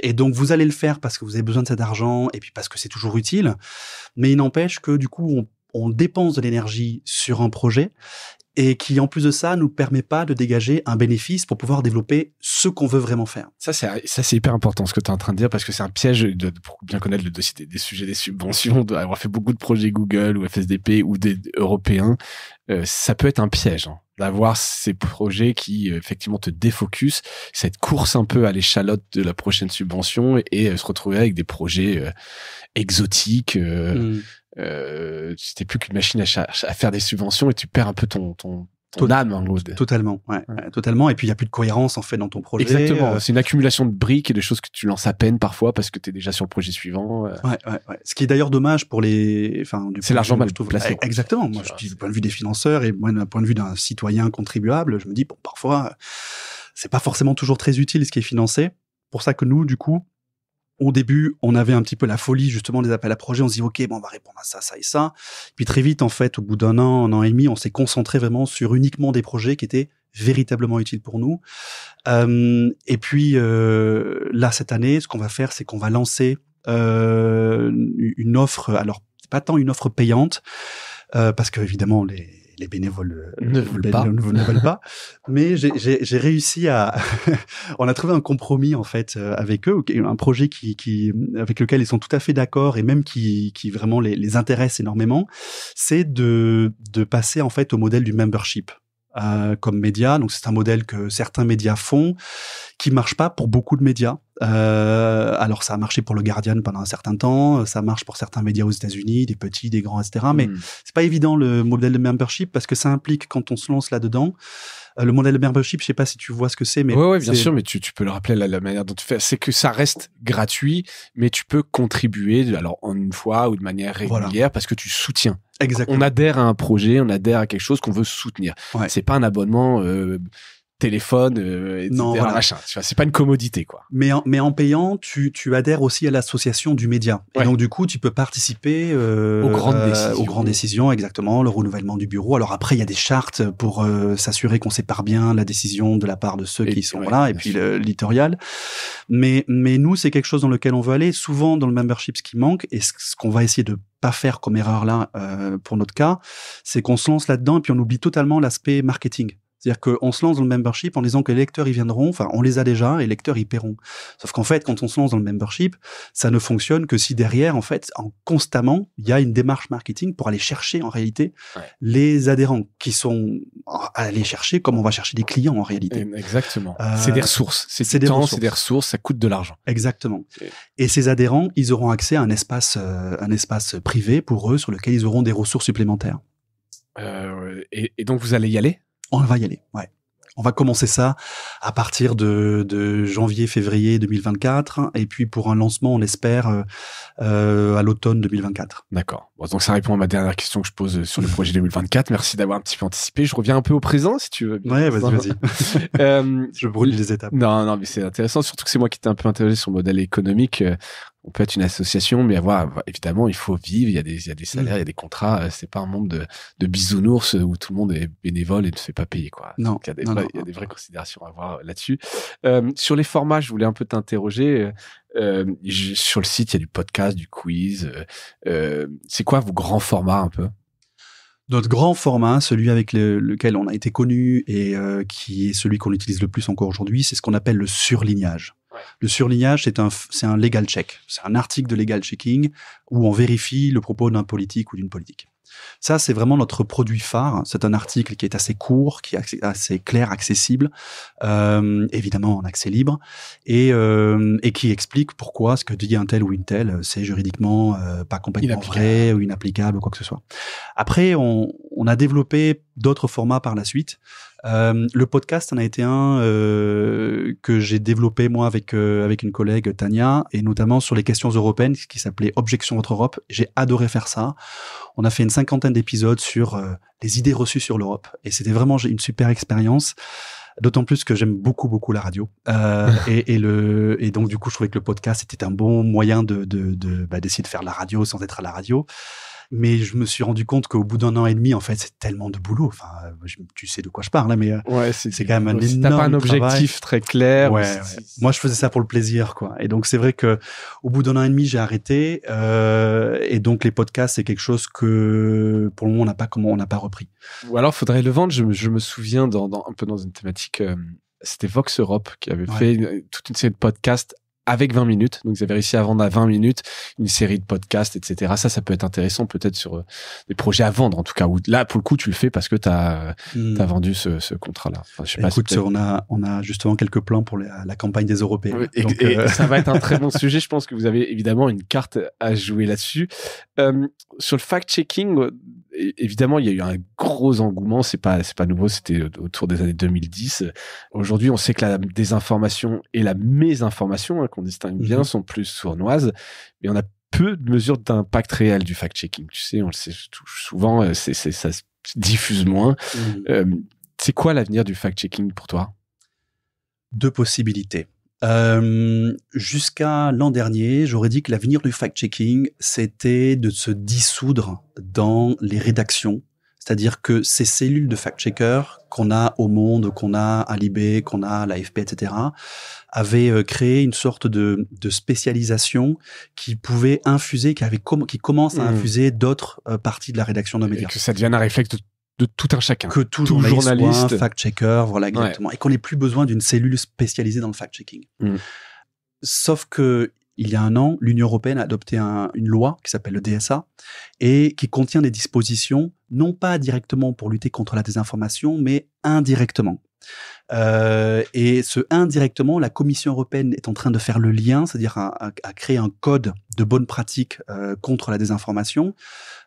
Et donc vous allez le faire parce que vous avez besoin de cet argent et puis parce que c'est toujours utile. Mais il n'empêche que du coup, on dépense de l'énergie sur un projet et qui, en plus de ça, nous permet pas de dégager un bénéfice pour pouvoir développer ce qu'on veut vraiment faire. Ça, c'est hyper important, ce que tu es en train de dire, parce que c'est un piège pour bien connaître le dossier des sujets des subventions, d'avoir fait beaucoup de projets Google ou FSDP ou des européens. Ça peut être un piège, hein, d'avoir ces projets qui, effectivement, te défocus, cette course un peu à l'échalote de la prochaine subvention et se retrouver avec des projets exotiques, c'était plus qu'une machine à faire des subventions et tu perds un peu ton âme, en gros. Totalement, ouais, totalement. Et puis, il n'y a plus de cohérence, en fait, dans ton projet. Exactement. C'est une accumulation de briques et de choses que tu lances à peine parfois parce que tu es déjà sur le projet suivant. Ouais. Ce qui est d'ailleurs dommage pour c'est l'argent mal placé. Exactement. Moi, je dis du point de vue des financeurs et moi, d'un point de vue d'un citoyen contribuable, je me dis, bon, parfois, c'est pas forcément toujours très utile ce qui est financé. Pour ça que nous, du coup, au début, on avait un petit peu la folie, justement, des appels à projets. On se dit, OK, bon, on va répondre à ça, ça et ça. Puis très vite, en fait, au bout d'un an et demi, on s'est concentré vraiment sur uniquement des projets qui étaient véritablement utiles pour nous. Et puis, là, cette année, ce qu'on va faire, c'est qu'on va lancer une offre. Alors, c'est pas tant une offre payante, parce que, évidemment, les bénévoles ne veulent pas. Mais j'ai réussi on a trouvé un compromis, en fait, avec eux, un projet avec lequel ils sont tout à fait d'accord et même qui vraiment les intéresse énormément. C'est de passer, en fait, au modèle du membership. Comme média, donc c'est un modèle que certains médias font, qui marche pas pour beaucoup de médias. Alors ça a marché pour le Guardian pendant un certain temps, ça marche pour certains médias aux États-Unis, des petits, des grands, etc. Mais c'est pas évident le modèle de membership parce que ça implique quand on se lance là-dedans. Le modèle de membership, je sais pas si tu vois ce que c'est, mais ouais, bien sûr, mais tu peux le rappeler la manière dont tu fais. C'est que ça reste gratuit, mais tu peux contribuer, alors en une fois ou de manière régulière, parce que tu soutiens. Exactement. On adhère à un projet, on adhère à quelque chose qu'on veut soutenir. Ouais. C'est pas un abonnement téléphone, etc. Non, voilà. Machin. Tu vois, c'est pas une commodité, quoi. Mais en payant, tu adhères aussi à l'association du média. Ouais. Et donc, du coup, tu peux participer aux grandes décisions, exactement, le renouvellement du bureau. Alors après, il y a des chartes pour s'assurer qu'on sépare bien la décision de la part de ceux qui sont là, et puis l'éditorial. Mais nous, c'est quelque chose dans lequel on veut aller. Souvent, dans le membership, ce qui manque, et ce qu'on va essayer de pas faire comme erreur là, pour notre cas, c'est qu'on se lance là-dedans et puis on oublie totalement l'aspect marketing. C'est-à-dire qu'on se lance dans le membership en disant que les lecteurs y viendront, enfin on les a déjà, et les lecteurs y paieront. Sauf qu'en fait, quand on se lance dans le membership, ça ne fonctionne que si derrière, en fait, constamment, il y a une démarche marketing pour aller chercher en réalité les adhérents qui sont à aller chercher comme on va chercher des clients en réalité. Exactement. C'est des ressources, c'est des ressources, ça coûte de l'argent. Exactement. Et ces adhérents, ils auront accès à un espace privé pour eux sur lequel ils auront des ressources supplémentaires. Et donc vous allez y aller ? On va y aller, ouais. On va commencer ça à partir de janvier-février 2024 et puis pour un lancement, on espère à l'automne 2024. D'accord. Bon, donc ça répond à ma dernière question que je pose sur le projet 2024. Merci d'avoir un petit peu anticipé. Je reviens un peu au présent si tu veux. Ouais, vas-y. Je brûle les étapes. Non, mais c'est intéressant. Surtout que c'est moi qui t'ai un peu interrogé sur le modèle économique. On peut être une association, mais évidemment, il faut vivre. Il y a des salaires, il y a des contrats. C'est pas un monde de bisounours où tout le monde est bénévole et ne se fait pas payer, quoi. Non. Donc, il y a des vraies considérations à avoir là-dessus. Sur les formats, je voulais un peu t'interroger. Sur le site, il y a du podcast, du quiz. C'est quoi vos grands formats un peu? Notre grand format, celui avec lequel on a été connu et qui est celui qu'on utilise le plus encore aujourd'hui, c'est ce qu'on appelle le surlignage. Ouais. Le surlignage, c'est un legal check. C'est un article de legal checking où on vérifie le propos d'un politique ou d'une politique. Ça, c'est vraiment notre produit phare. C'est un article qui est assez court, qui est assez clair, accessible, évidemment en accès libre, et qui explique pourquoi ce que dit un tel ou une telle, c'est juridiquement pas complètement vrai ou inapplicable ou quoi que ce soit. Après, on a développé d'autres formats par la suite. Le podcast en a été un que j'ai développé moi avec une collègue Tania, et notamment sur les questions européennes, qui s'appelait Objection Votre Europe. J'ai adoré faire ça. On a fait une 50aine d'épisodes sur les idées reçues sur l'Europe, et c'était vraiment une super expérience. D'autant plus que j'aime beaucoup la radio, et donc du coup je trouvais que le podcast était un bon moyen d'essayer de faire la radio sans être à la radio. Mais je me suis rendu compte qu'au bout d'un an et demi, en fait, c'est tellement de boulot. Enfin, tu sais de quoi je parle, mais c'est quand même un énorme t'as pas un objectif travail. Très clair. Ouais. Moi, je faisais ça pour le plaisir, quoi. Et donc, c'est vrai que au bout d'un an et demi, j'ai arrêté. Et donc, les podcasts, c'est quelque chose que, pour le moment, on n'a pas repris. Ou alors, faudrait le vendre. Je me souviens un peu dans une thématique. C'était Vox Europe qui avait fait toute une série de podcasts avec 20 minutes. Donc, ils avaient réussi à vendre à 20 minutes une série de podcasts, etc. Ça peut être intéressant peut-être sur des projets à vendre, en tout cas. Où là, pour le coup, tu le fais parce que t'as vendu ce contrat-là. Enfin, je sais Écoute, on a justement quelques plans pour la campagne des Européens. Et ça va être un très bon sujet. Je pense que vous avez évidemment une carte à jouer là-dessus. Sur le fact-checking, évidemment, il y a eu un gros engouement. C'est pas nouveau. C'était autour des années 2010. Aujourd'hui, on sait que la désinformation et la mésinformation, qu'on distingue bien, sont plus sournoises. Mais on a peu de mesures d'impact réel du fact-checking. Tu sais, on le sait souvent, ça se diffuse moins. C'est quoi l'avenir du fact-checking pour toi? Deux possibilités. Jusqu'à l'an dernier, j'aurais dit que l'avenir du fact-checking, c'était de se dissoudre dans les rédactions. C'est-à-dire que ces cellules de fact-checkers qu'on a au Monde, qu'on a à Libé, qu'on a à l'AFP, etc., avaient créé une sorte de spécialisation qui pouvait infuser, qui commence à infuser d'autres parties de la rédaction de médias. Et que ça devienne un réflexe de tout un chacun. Que tout journaliste soit un fact-checker, voilà, exactement. Ouais. Et qu'on n'ait plus besoin d'une cellule spécialisée dans le fact-checking. Sauf que, il y a un an, l'Union européenne a adopté une loi qui s'appelle le DSA et qui contient des dispositions, non pas directement pour lutter contre la désinformation, mais indirectement. Et ce indirectement, la Commission européenne est en train de faire le lien, c'est-à-dire à créer un code de bonne pratique contre la désinformation,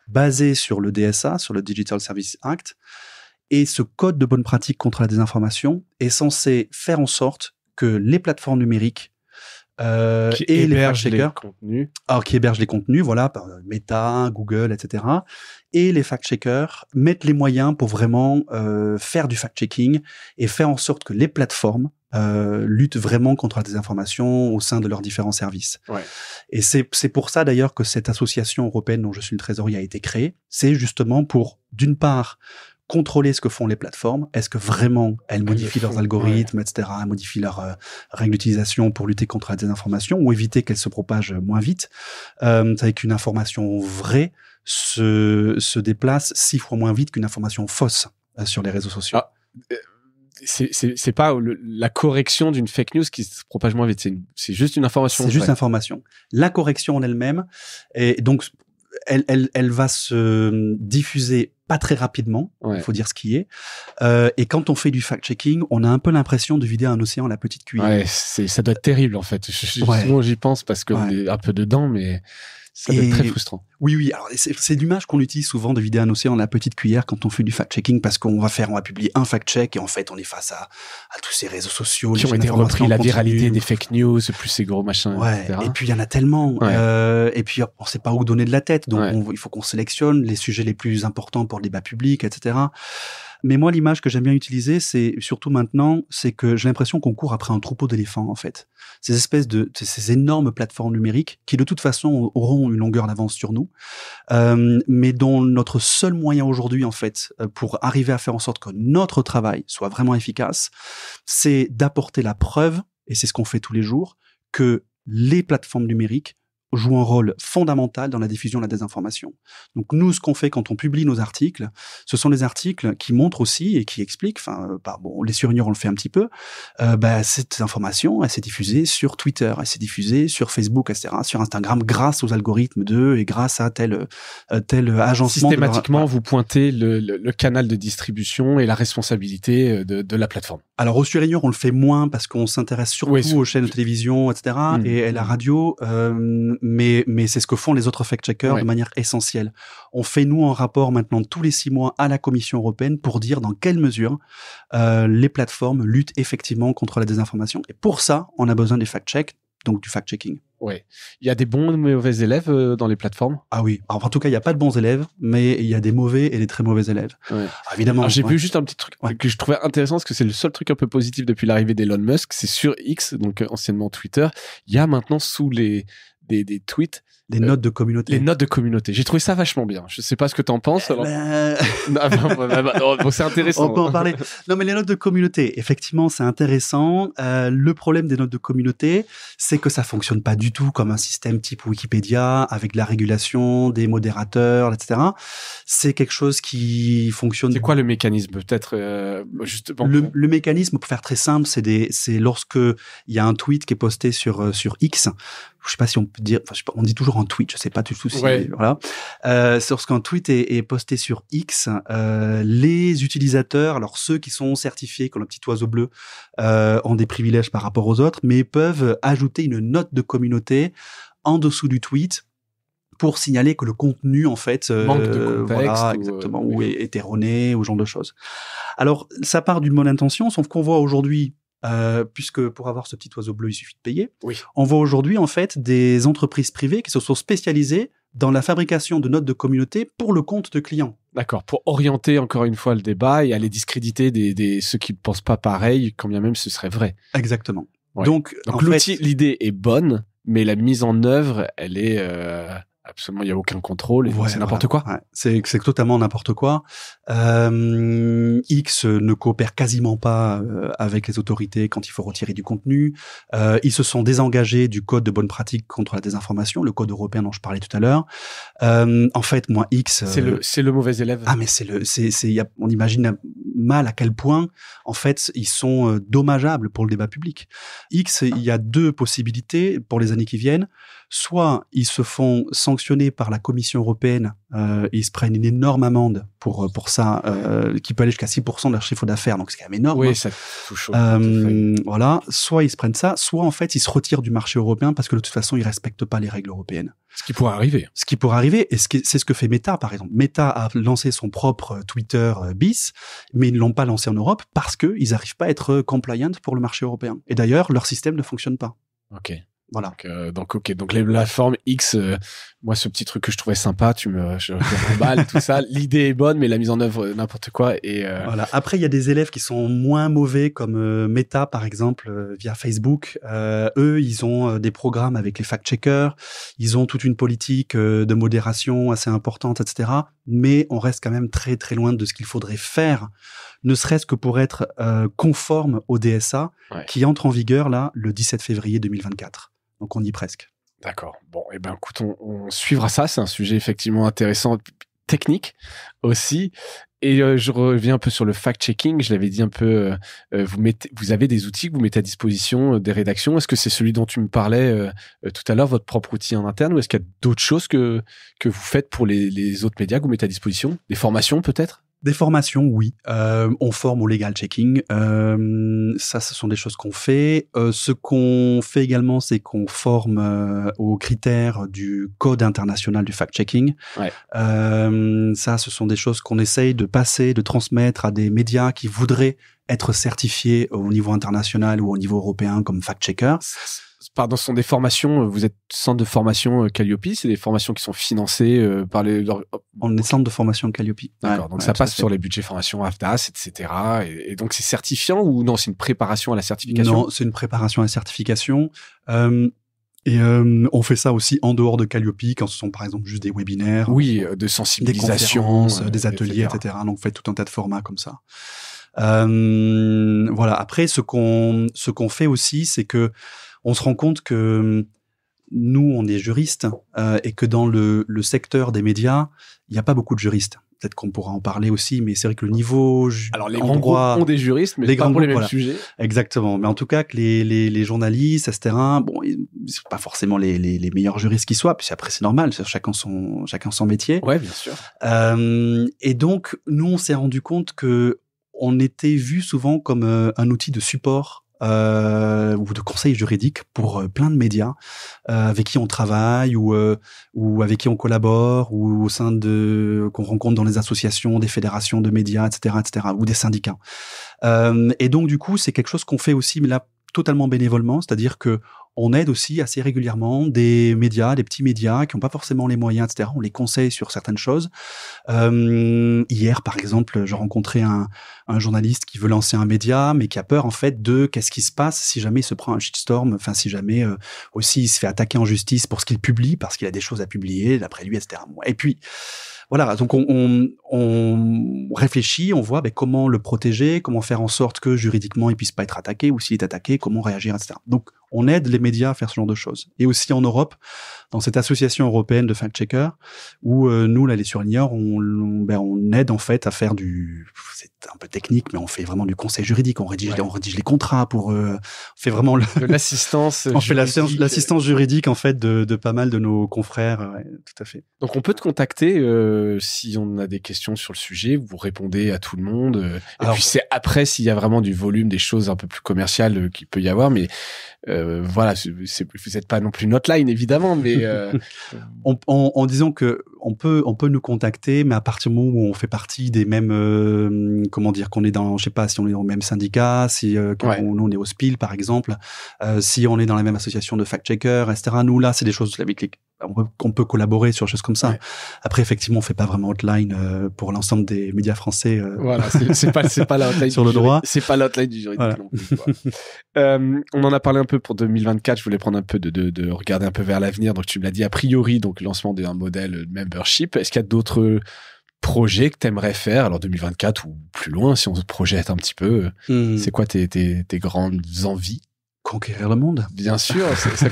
basé sur le DSA, sur le Digital Services Act. Et ce code de bonne pratique contre la désinformation est censé faire en sorte que les plateformes numériques qui hébergent les contenus. Alors, qui hébergent les contenus, voilà, par Meta, Google, etc. Et les fact-checkers mettent les moyens pour vraiment faire du fact-checking et faire en sorte que les plateformes luttent vraiment contre la désinformation au sein de leurs différents services. Ouais. Et c'est pour ça d'ailleurs que cette association européenne dont je suis le trésorier a été créée. C'est justement pour, d'une part, contrôler ce que font les plateformes. Est-ce que vraiment elles modifient leurs algorithmes, etc., elles modifient leurs règles d'utilisation pour lutter contre la désinformation ou éviter qu'elle se propage moins vite. C'est qu'une information vraie se déplace 6 fois moins vite qu'une information fausse sur les réseaux sociaux. c'est pas la correction d'une fake news qui se propage moins vite. C'est juste une information. C'est juste l'information. La correction en elle-même, et donc elle va se diffuser pas très rapidement. Il faut dire ce qui est. Et quand on fait du fact-checking, on a un peu l'impression de vider un océan à la petite cuillère. Ouais, ça doit être terrible en fait. Souvent j'y pense parce qu'on est un peu dedans, mais ça doit être très frustrant. Oui. Alors c'est l'image qu'on utilise souvent de vider un océan à la petite cuillère quand on fait du fact-checking, parce qu'on va publier un fact-check et en fait on est face à tous ces réseaux sociaux qui ont été repris, la viralité des fake news, plus ces gros machins, etc. Et puis il y en a tellement. Et puis on sait pas où donner de la tête, donc il faut qu'on sélectionne les sujets les plus importants pour le débat public, etc. Mais moi, l'image que j'aime bien utiliser, c'est surtout maintenant, c'est que j'ai l'impression qu'on court après un troupeau d'éléphants, en fait. Ces énormes plateformes numériques qui, de toute façon, auront une longueur d'avance sur nous, mais dont notre seul moyen aujourd'hui, en fait, pour arriver à faire en sorte que notre travail soit vraiment efficace, c'est d'apporter la preuve, et c'est ce qu'on fait tous les jours, que les plateformes numériques joue un rôle fondamental dans la diffusion de la désinformation. Donc nous, ce qu'on fait quand on publie nos articles, ce sont des articles qui montrent aussi et qui expliquent, les surligneurs on le fait un petit peu, cette information, elle s'est diffusée sur Twitter, elle s'est diffusée sur Facebook, etc., sur Instagram, grâce aux algorithmes et grâce à tel agencement. Systématiquement, vous pointez le canal de distribution et la responsabilité de la plateforme. Alors aux surligneurs, on le fait moins parce qu'on s'intéresse surtout aux chaînes de télévision, etc., et à la radio, mais c'est ce que font les autres fact-checkers de manière essentielle. On fait, nous, un rapport maintenant tous les 6 mois à la Commission européenne pour dire dans quelle mesure les plateformes luttent effectivement contre la désinformation. Et pour ça, on a besoin des fact-checks, donc du fact-checking. Ouais. Il y a des bons et mauvais élèves dans les plateformes? Ah oui. Alors, en tout cas, il n'y a pas de bons élèves, mais il y a des mauvais et des très mauvais élèves. Ouais. Évidemment. Alors, j'ai vu juste un petit truc que je trouvais intéressant, parce que c'est le seul truc un peu positif depuis l'arrivée d'Elon Musk. C'est sur X, donc anciennement Twitter. Il y a maintenant sous des tweets. Des notes de communauté. Les notes de communauté. J'ai trouvé ça vachement bien. Je sais pas ce que t'en penses. Alors... c'est intéressant. On peut en parler. Non, mais les notes de communauté, effectivement, c'est intéressant. Le problème des notes de communauté, c'est que ça fonctionne pas du tout comme un système type Wikipédia, avec de la régulation, des modérateurs, etc. C'est quelque chose qui fonctionne. C'est quoi le mécanisme? Peut-être, justement. Le mécanisme, pour faire très simple, c'est lorsque il y a un tweet qui est posté sur X. Je sais pas si on peut dire, on dit toujours un tweet, je sais pas du tout si, voilà. Lorsqu'un tweet est posté sur X, les utilisateurs, alors ceux qui sont certifiés, comme le petit oiseau bleu, ont des privilèges par rapport aux autres, mais peuvent ajouter une note de communauté en dessous du tweet pour signaler que le contenu, en fait, manque de contexte, exactement, ou est erroné, ou ce genre de choses. Alors, ça part d'une bonne intention, sauf qu'on voit aujourd'hui, puisque pour avoir ce petit oiseau bleu, il suffit de payer. Oui. On voit aujourd'hui, en fait, des entreprises privées qui se sont spécialisées dans la fabrication de notes de communauté pour le compte de clients. D'accord, pour orienter encore une fois le débat et aller discréditer ceux qui ne pensent pas pareil, quand bien même ce serait vrai. Exactement. Ouais. Donc l'idée est bonne, mais la mise en œuvre, elle est... Absolument, il n'y a aucun contrôle. C'est n'importe quoi. Ouais. C'est totalement n'importe quoi. X ne coopère quasiment pas avec les autorités quand il faut retirer du contenu. Ils se sont désengagés du code de bonne pratique contre la désinformation, le code européen dont je parlais tout à l'heure. En fait, moi, X... C'est le mauvais élève. Ah, mais on imagine mal à quel point, en fait, ils sont dommageables pour le débat public. X, il y a 2 possibilités pour les années qui viennent. Soit ils se font sanctionner par la Commission européenne, ils se prennent une énorme amende pour ça, qui peut aller jusqu'à 6% de leur chiffre d'affaires, donc c'est quand même énorme. Oui, ça touche. Voilà. Soit ils se prennent ça, soit en fait ils se retirent du marché européen parce que de toute façon ils respectent pas les règles européennes. Ce qui pourrait arriver. Et c'est ce que fait Meta, par exemple. Meta a lancé son propre Twitter bis, mais ils ne l'ont pas lancé en Europe parce qu'ils n'arrivent pas à être compliant pour le marché européen. Et d'ailleurs, leur système ne fonctionne pas. Ok. Voilà. Donc les plateformes X, moi ce petit truc que je trouvais sympa, je remballe tout ça. L'idée est bonne, mais la mise en œuvre n'importe quoi. Et voilà. Après, il y a des élèves qui sont moins mauvais, comme Meta par exemple via Facebook. Eux, ils ont des programmes avec les fact-checkers. Ils ont toute une politique de modération assez importante, etc. Mais on reste quand même très très loin de ce qu'il faudrait faire, ne serait-ce que pour être conforme au DSA qui entre en vigueur là le 17 février 2024. Donc on y est presque. D'accord. Bon, et ben écoute, on suivra ça. C'est un sujet effectivement intéressant, technique aussi. Et je reviens un peu sur le fact-checking. Je l'avais dit un peu, vous avez des outils que vous mettez à disposition des rédactions. Est-ce que c'est celui dont tu me parlais tout à l'heure, votre propre outil en interne, ou est-ce qu'il y a d'autres choses que vous faites pour les autres médias que vous mettez à disposition? Des formations peut-être? Des formations, oui. On forme au legal checking. Ça, ce sont des choses qu'on fait. Ce qu'on fait également, c'est qu'on forme aux critères du Code international du fact-checking. Ouais. Ça, ce sont des choses qu'on essaye de passer, de transmettre à des médias qui voudraient être certifiés au niveau international ou au niveau européen comme fact-checker. Pardon, ce sont des formations, vous êtes centre de formation Calliope, c'est des formations qui sont financées par les... On est centre de formation Calliope. D'accord, donc ça passe sur les budgets formation AFDAS, etc. Et donc c'est certifiant ou non, c'est une préparation à la certification? Non, c'est une préparation à la certification. On fait ça aussi en dehors de Calliope, quand ce sont par exemple juste des webinaires. Oui, de sensibilisation. Des ateliers, etc. Donc on fait tout un tas de formats comme ça. Voilà. Après, ce qu'on fait aussi, c'est que on se rend compte que nous, on est juristes et que dans le secteur des médias, il n'y a pas beaucoup de juristes. Peut-être qu'on pourra en parler aussi, mais c'est vrai que le niveau... Alors, les grands groupes ont des juristes, mais pas pour les mêmes sujets. Exactement. Mais en tout cas, que les journalistes, etc., bon, ils sont pas forcément les meilleurs juristes qui soient, puis après, c'est normal, chacun son métier. Ouais, bien sûr. Et donc, nous, on s'est rendu compte que on était vu souvent comme un outil de support ou de conseil juridique pour plein de médias avec qui on travaille ou avec qui on collabore ou au sein qu'on rencontre dans les associations, des fédérations de médias, etc., ou des syndicats. Et donc du coup, c'est quelque chose qu'on fait aussi, mais là totalement bénévolement, c'est-à-dire que on aide aussi assez régulièrement des médias, des petits médias qui n'ont pas forcément les moyens, etc. On les conseille sur certaines choses. Hier, par exemple, je rencontrais un journaliste qui veut lancer un média, mais qui a peur en fait de qu'est-ce qui se passe si jamais il se prend un shitstorm, enfin si jamais aussi il se fait attaquer en justice pour ce qu'il publie, parce qu'il a des choses à publier d'après lui, etc. Et puis voilà, donc on réfléchit, on voit comment le protéger, comment faire en sorte que juridiquement il puisse pas être attaqué, ou s'il est attaqué, comment réagir, etc. Donc on aide les médias à faire ce genre de choses. Et aussi en Europe, dans cette association européenne de fact-checkers, où nous, là, les surligneurs, on aide en fait à faire c'est un peu technique, mais on fait vraiment du conseil juridique, on rédige les contrats on fait vraiment de l'assistance. On fait l'assistance juridique en fait de pas mal de nos confrères, tout à fait. Donc on peut te contacter si on a des questions sur le sujet, vous répondez à tout le monde. Puis c'est après s'il y a vraiment du volume, des choses un peu plus commerciales qu'il peut y avoir, mais voilà, vous n'êtes pas non plus une hotline évidemment, mais en disant que on peut nous contacter, mais à partir du moment où on fait partie des mêmes comment dire, qu'on est dans, je sais pas si on est dans le même syndicat, si nous on est au SPIL par exemple, si on est dans la même association de fact-checkers, etc. Nous là, c'est des choses avec on peut collaborer sur des choses comme ça. Ouais. Après, effectivement, on fait pas vraiment hotline pour l'ensemble des médias français. Voilà, c'est pas la hotline sur le droit. C'est pas l'hotline du juridique non plus. On en a parlé un peu pour 2024. Je voulais prendre un peu de regarder un peu vers l'avenir. Donc tu me l'as dit, a priori, donc lancement d'un modèle membership. Est-ce qu'il y a d'autres projets que tu aimerais faire, alors 2024 ou plus loin, si on se projette un petit peu? C'est quoi tes grandes envies? Conquérir le monde. Bien sûr, c'est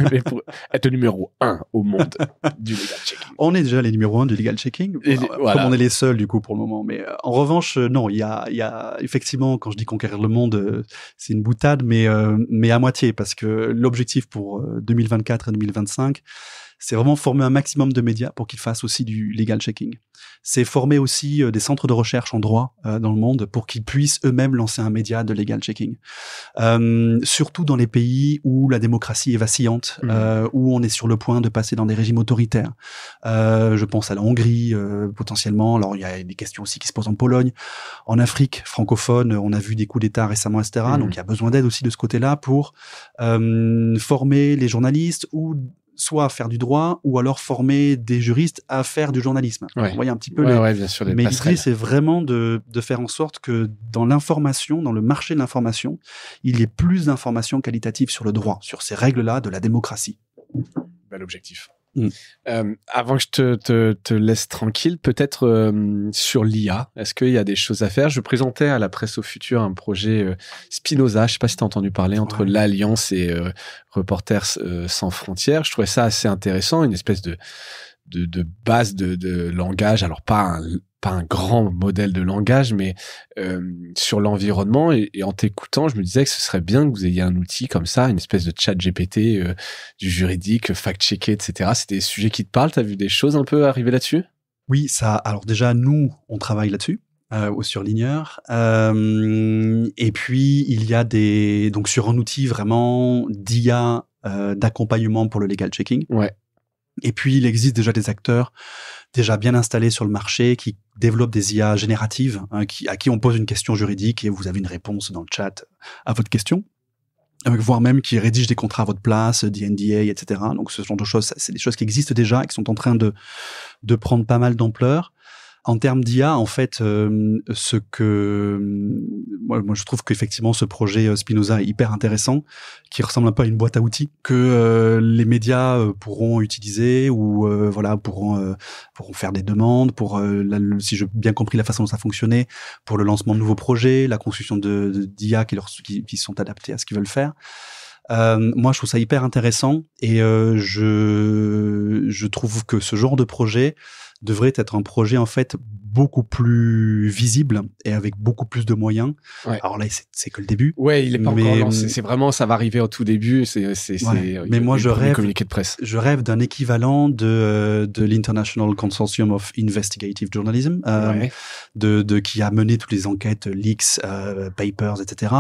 mais pour être le numéro 1 au monde du legal checking. On est déjà les numéros 1 du legal checking. Voilà. Comme on est les seuls, du coup, pour le moment. Mais en revanche, non, il y a effectivement, quand je dis conquérir le monde, c'est une boutade, mais à moitié, parce que l'objectif pour 2024 et 2025, c'est vraiment former un maximum de médias pour qu'ils fassent aussi du legal checking. C'est former aussi des centres de recherche en droit dans le monde pour qu'ils puissent eux-mêmes lancer un média de legal checking. Surtout dans les pays où la démocratie est vacillante, où on est sur le point de passer dans des régimes autoritaires. Je pense à la Hongrie potentiellement. Alors il y a des questions aussi qui se posent en Pologne, en Afrique francophone. On a vu des coups d'État récemment, etc. Donc il y a besoin d'aide aussi de ce côté-là pour former les journalistes ou soit à faire du droit, ou alors former des juristes à faire du journalisme. Ouais. Vous voyez un petit peu bien sûr, mais l'idée, c'est vraiment de faire en sorte que dans l'information, dans le marché de l'information, il y ait plus d'informations qualitatives sur le droit, sur ces règles-là de la démocratie. Bel objectif. Avant que je te laisse tranquille, peut-être sur l'IA, est-ce qu'il y a des choses à faire? Je présentais à la Presse au Futur un projet Spinoza, je sais pas si tu as entendu parler, entre l'Alliance et Reporters sans frontières. Je trouvais ça assez intéressant, une espèce de base de langage, alors pas pas un grand modèle de langage, mais sur l'environnement. Et en t'écoutant, je me disais que ce serait bien que vous ayez un outil comme ça, une espèce de chat GPT du juridique, fact-checker, etc. C'est des sujets qui te parlent? T'as vu des choses un peu arriver là-dessus? Oui, alors déjà, nous, on travaille là-dessus. Au surligneur. Et puis, il y a donc sur un outil vraiment d'IA d'accompagnement pour le legal checking. Ouais. Et puis, il existe déjà des acteurs déjà bien installés sur le marché qui développent des IA génératives à qui on pose une question juridique et vous avez une réponse dans le chat à votre question. Voire même qui rédigent des contrats à votre place, des NDA, etc. Donc, ce genre de choses, c'est des choses qui existent déjà et qui sont en train de prendre pas mal d'ampleur. En termes d'IA, en fait, moi, je trouve qu'effectivement, ce projet Spinoza est hyper intéressant, qui ressemble un peu à une boîte à outils que les médias pourront utiliser ou pourront faire des demandes pour, si j'ai bien compris la façon dont ça fonctionnait, pour le lancement de nouveaux projets, la construction d'IA qui sont adaptés à ce qu'ils veulent faire. Moi, je trouve ça hyper intéressant et je trouve que ce genre de projet devrait être un projet en fait beaucoup plus visible et avec beaucoup plus de moyens. Ouais. Alors là, c'est que le début. Ouais, il est pas encore lancé. C'est vraiment, ça va arriver au tout début. Mais moi, je rêve. Communiqué de presse. Je rêve d'un équivalent de l'International Consortium of Investigative Journalism, qui a mené toutes les enquêtes, leaks, papers, etc.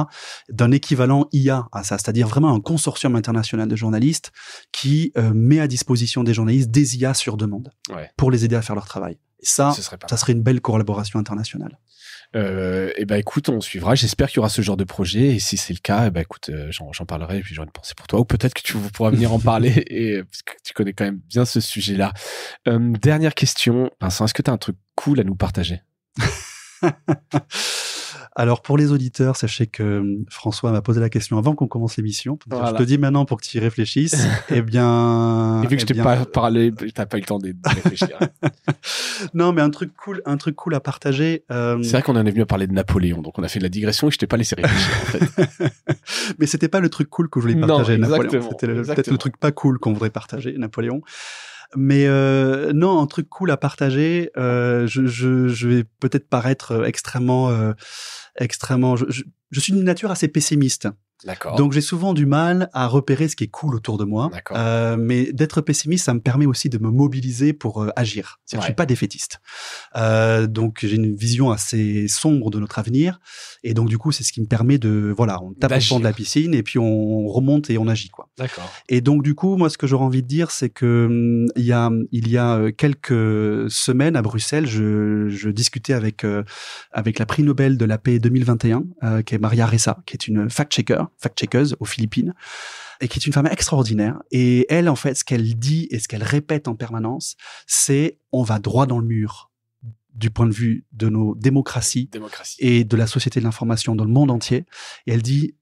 D'un équivalent IA à ça, c'est-à-dire vraiment un consortium international de journalistes qui met à disposition des journalistes des IA sur demande pour les aider à faire leur travail. Et ça serait une belle collaboration internationale. Et ben écoute, on suivra. J'espère qu'il y aura ce genre de projet. Et si c'est le cas, écoute, j'en parlerai et puis j'aurai une pensée pour toi. Ou peut-être que tu pourras venir en parler parce que tu connais quand même bien ce sujet-là. Dernière question, Vincent, est-ce que tu as un truc cool à nous partager? Alors, pour les auditeurs, sachez que François m'a posé la question avant qu'on commence l'émission. Voilà. Je te dis maintenant pour que tu y réfléchisses. Eh bien... Et vu que je t'ai pas parlé, t'as pas eu le temps de réfléchir. Non, mais un truc cool à partager. C'est vrai qu'on en est venu à parler de Napoléon, donc on a fait de la digression et je t'ai pas laissé réfléchir, en fait. Mais c'était pas le truc cool que je voulais partager, non, Napoléon. C'était peut-être le truc pas cool qu'on voudrait partager, Napoléon. Mais non, un truc cool à partager. Je vais peut-être paraître extrêmement. Je suis d'une nature assez pessimiste. D'accord. Donc j'ai souvent du mal à repérer ce qui est cool autour de moi. Mais d'être pessimiste, ça me permet aussi de me mobiliser pour agir. Je suis pas défaitiste. Donc j'ai une vision assez sombre de notre avenir. Et donc du coup, c'est ce qui me permet on tape au fond de la piscine et puis on remonte et on agit, quoi. D'accord. Et donc du coup, moi, ce que j'aurais envie de dire, c'est que il y a quelques semaines à Bruxelles, je discutais avec la prix Nobel de la paix 2021, qui est Maria Ressa, qui est une fact-checkeuse aux Philippines, et qui est une femme extraordinaire. Et elle, en fait, ce qu'elle dit et ce qu'elle répète en permanence, c'est on va droit dans le mur du point de vue de nos démocraties. Et de la société de l'information dans le monde entier. Et elle dit,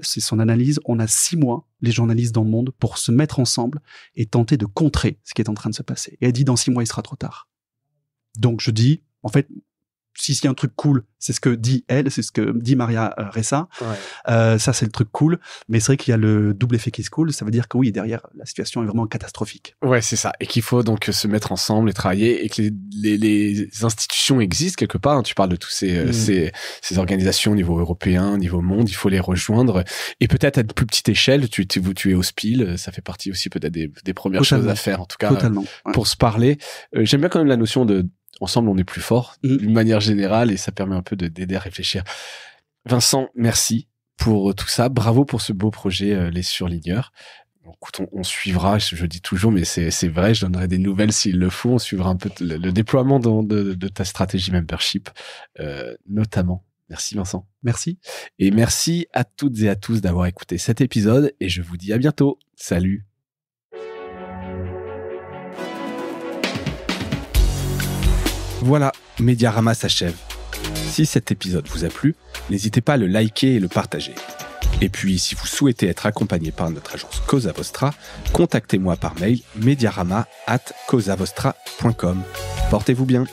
c'est son analyse, on a 6 mois, les journalistes dans le monde, pour se mettre ensemble et tenter de contrer ce qui est en train de se passer. Et elle dit, dans 6 mois, il sera trop tard. Donc je dis, en fait, si c'est un truc cool, c'est ce que dit elle, c'est ce que dit Maria Ressa. Ça, c'est le truc cool. Mais c'est vrai qu'il y a le double effet qui est cool. Ça veut dire que oui, derrière, la situation est vraiment catastrophique. Ouais, c'est ça. Et qu'il faut donc se mettre ensemble et travailler et que les institutions existent quelque part. Tu parles de tous ces organisations au niveau européen, au niveau monde. Il faut les rejoindre. Et peut-être à une plus petite échelle, tu es au SPIL. Ça fait partie aussi peut-être des premières choses à faire, en tout cas, pour se parler. J'aime bien quand même la notion de ensemble, on est plus fort d'une manière générale et ça permet un peu d'aider à réfléchir. Vincent, merci pour tout ça. Bravo pour ce beau projet, les surligneurs. Écoute, on suivra, je dis toujours, mais c'est vrai, je donnerai des nouvelles s'il le faut. On suivra un peu le déploiement de ta stratégie membership, notamment. Merci Vincent. Merci. Et merci à toutes et à tous d'avoir écouté cet épisode et je vous dis à bientôt. Salut. Voilà, Mediarama s'achève. Si cet épisode vous a plu, n'hésitez pas à le liker et le partager. Et puis, si vous souhaitez être accompagné par notre agence Cosa Vostra, contactez-moi par mail mediarama@cosavostra.com. Portez-vous bien.